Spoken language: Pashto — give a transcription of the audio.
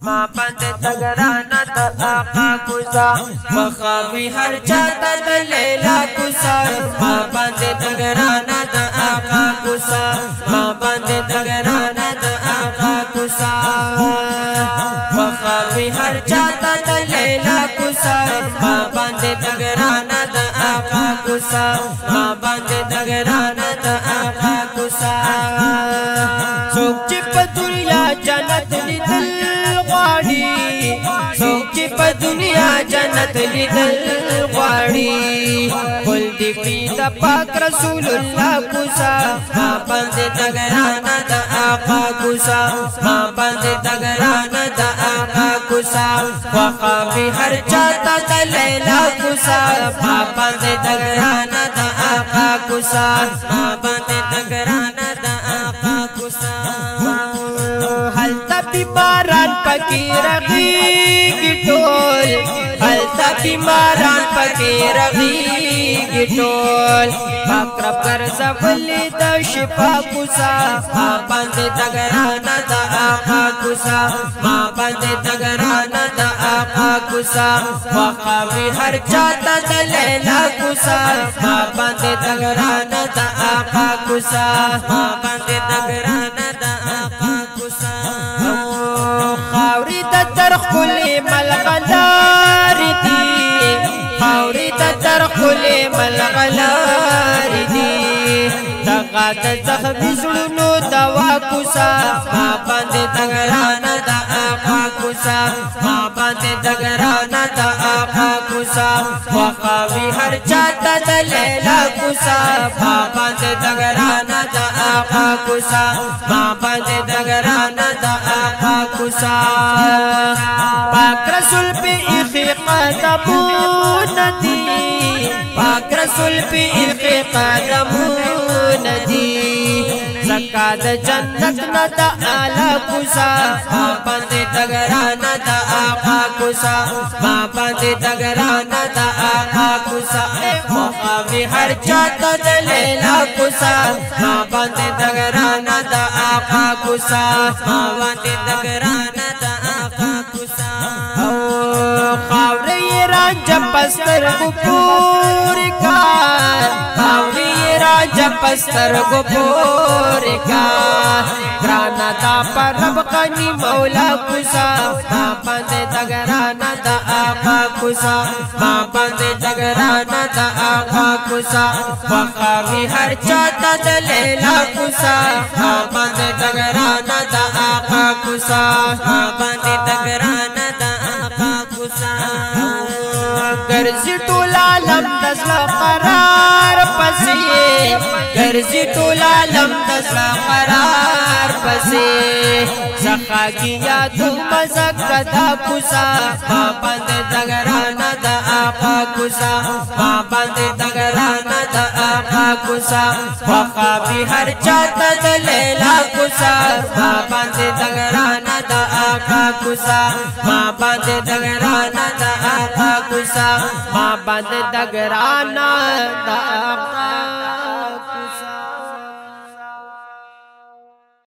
ما باندې تګرانه د آقا کوزا مخاوي هر چاته د لیلا کوزا ما باندې تګرانه د آقا کوزا ما باندې تګرانه د آقا کوزا مخاوي هر چاته د لیلا کوزا ما باندې تګرانه د آقا کوزا ما باندې تګرانه د آقا کوزا څوک چې په دنیا جنت لیدل څوک چې په دنیا جنت لیدل غواړي ګل دې کړي د پاک رسول الله کوزا ما باندې تګرانه د آقا کوزا ما باندې تګرانه د آقا کوزا وقافي هر چاته د لیلا کوزا ما باندې تګرانه د آقا کوزا ما باندې تګرانه د آقا کوزا بیماران پکی رغیگی ٹول حلتا بیماران پکی رغیگی ٹول اقرب کرزا ولی دا شفا کوزا ما باندې تګرانه د آقا کوزا ما باندې تګرانه د آقا کوزا وقافي هر چاته د لیلا کوزا ما باندې تګرانه د آقا کوزا ما باندې تګرانه د آقا کوزا خاوري د ترخلي ملغلار دي خاوري د ترخلي ملغلار دي دغه د زخمي زړونو دوا کوزا ما باندې تګرانه د آقا کوزا ما باندې تګرانه د آقا کوزا وقافي هر چاته د لیلا کوزا ما باندې تګرانه د آقا کوزا ما باندې تګرانه د آقا کوزا پاک رسول په اخی قدمون دي پاک رسول په اخی قدمون دي زکات جنت نه د اعلی کوزا ما باندې تګرانه د آقا کوزا ما باندې تګرانه د آقا کوزا مخاوي هر چاته د لیلا کوزا ما باندې تګرانه د آقا کوزا ما باندې تګرانه د آقا کوزا خاورې راجا پستر ګپور کا خاورې راجا پستر ګپور کا گرانا دا پر رب غنی مولا کوزا ما باندې تګرانه د آقا کوزا ما باندې تګرانه د آقا کوزا وقافي هر چاته د لیلا کوزا ما باندې تګرانه د آقا کوزا ما باندې تګرانه د آقا کوزا ګرځي ټول عالم د زړه قرار پسې ګرځي ټول عالم د زړه قرار پسې زخا کیا تو مزکدا کوزا ما باندې تګرانه د آقا کوزا ما باندې تګرانه د آقا کوزا وقافي هر چاته د لیلا کوزا ما باندې تګرانه د آقا کوزا ما باندې تګرانه د آقا کوزا ما باندې تګرانه د آقا